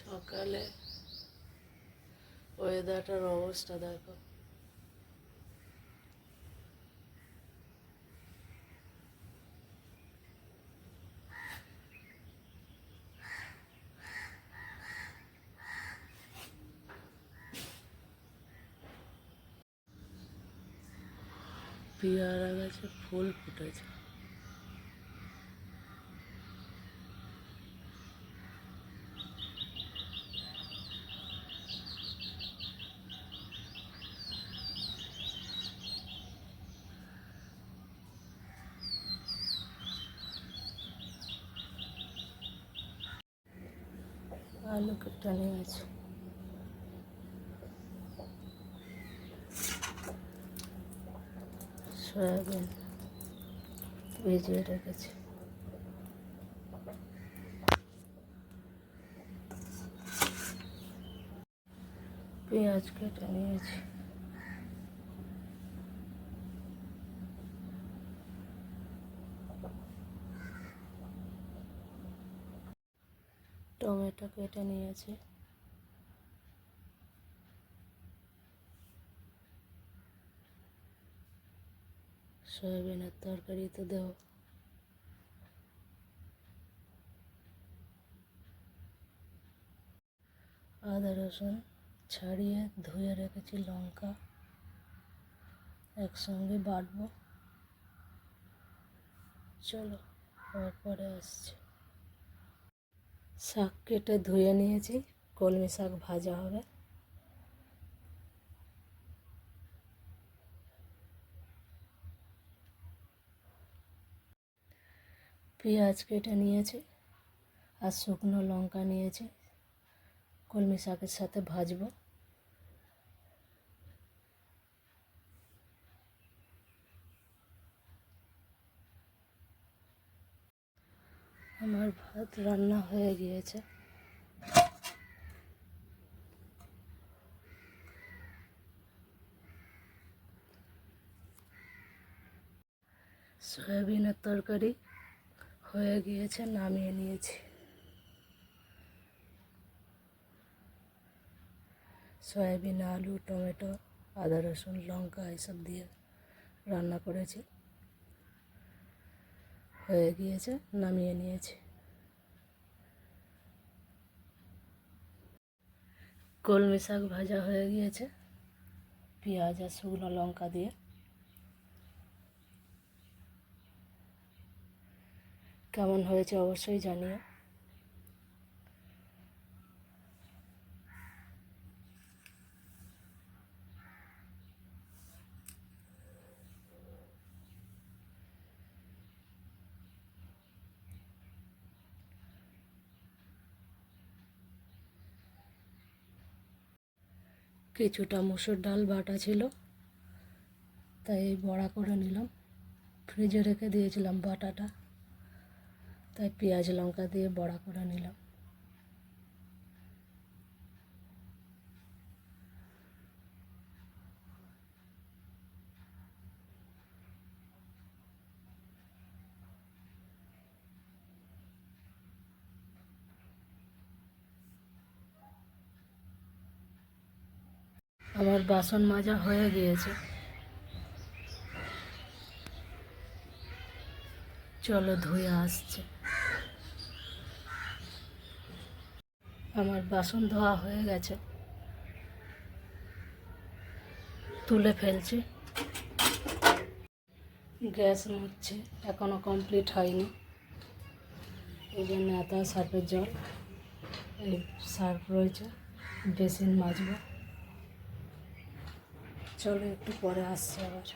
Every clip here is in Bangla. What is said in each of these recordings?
সকালে ওয়েদারটার অবস্থা দেখো। পেয়ারা গাছে ফুল ফুটেছে। আলু কেটে নিয়ে আছে। সয়াবিন ভিজিয়ে রেখেছি। পেঁয়াজ কেটে নিয়েছি। টমেটো কেটে নিয়েছি। সয়াবিনের তরকারিতে দেবো। আদা রসুন ছাড়িয়ে ধুয়ে রেখেছি। লঙ্কা একসঙ্গে বাটবো। চলো আবার পরে আসছি। শাক কেটে ধুয়ে নিয়েছি। কলমি শাক ভাজা হবে। পেঁয়াজ কেটে নিয়েছি আর শুকনো লঙ্কা নিয়েছি। কলমি শাকের সাথে ভাজবো। আমার ভাত রান্না হয়ে গিয়েছে। সয়াবিনের তরকারি হয়ে গিয়েছে, নামিয়ে নিয়েছি। সয়াবিন, আলু, টমেটো, আদা রসুন, লঙ্কা এসব দিয়ে রান্না করেছি। হয়ে গিয়েছে, নামিয়ে নিয়েছি। কলমি শাক ভাজা হয়ে গিয়েছে পেঁয়াজ আর শুকনো লঙ্কা দিয়ে। কেমন হয়েছে অবশ্যই জানিও। কিছুটা মুসুর ডাল বাটা ছিল, তাই বড়া করে নিলাম। ফ্রিজে রেখে দিয়েছিলাম বাটাটা, তাই পেঁয়াজ লঙ্কা দিয়ে বড়া করে নিলাম। আমার বাসন মাজা হয়ে গিয়েছে। চলো ধুয়ে আসছে। আমার বাসন ধোয়া হয়ে গেছে, তুলে ফেলছি। গ্যাস মুছছে, এখনও কমপ্লিট হয়নি, এই জন্য এত সার্ফের জল। এই সার্ফ রয়েছে, বেসিন মাজবো। চলো একটু পরে আসছে আবার।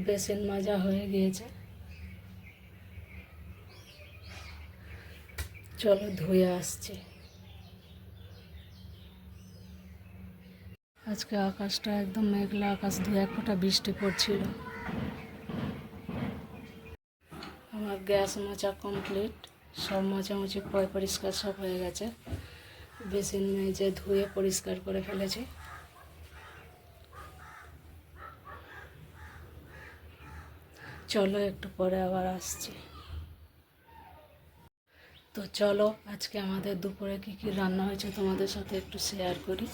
বেসিন মাজা হয়ে গিয়েছে, চলো ধুয়ে আসছি। আজকে আকাশটা একদম মেঘলা আকাশ, দু এক ফোঁটা বৃষ্টি পড়ছিল। আমার গ্যাস মোছা কমপ্লিট, সব মোছামুছি পরিষ্কার সব হয়ে গেছে। বেসিন মেজে ধুয়ে পরিষ্কার করে ফেলেছি। চলো একটু পরে আবার আসছি। তো চলো আজকে আমাদের দুপুরে কী কী রান্না হয়েছে তোমাদের সাথে একটু শেয়ার করি।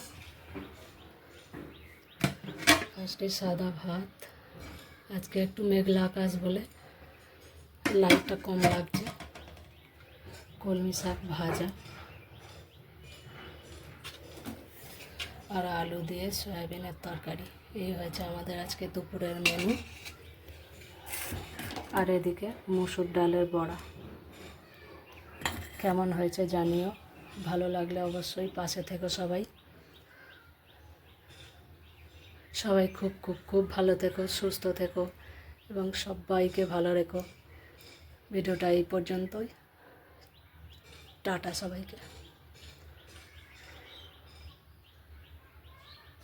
ফার্স্টে সাদা ভাত, আজকে একটু মেঘলা আকাশ বলে লাইটটা কম লাগছে। কলমি শাক ভাজা আর আলু দিয়ে সয়াবিনের তরকারি, এই হয়েছে আমাদের আজকে দুপুরের মেনু। আর এদিকে মসুর ডালের বড়া। কেমন হয়েছে জানিও, ভালো লাগলে অবশ্যই পাশে থেকো সবাই। সবাই খুব খুব খুব ভালো থেকো, সুস্থ থেকো এবং সবাইকে ভালো রেখো। ভিডিওটা এই পর্যন্তই। টাটা সবাইকে।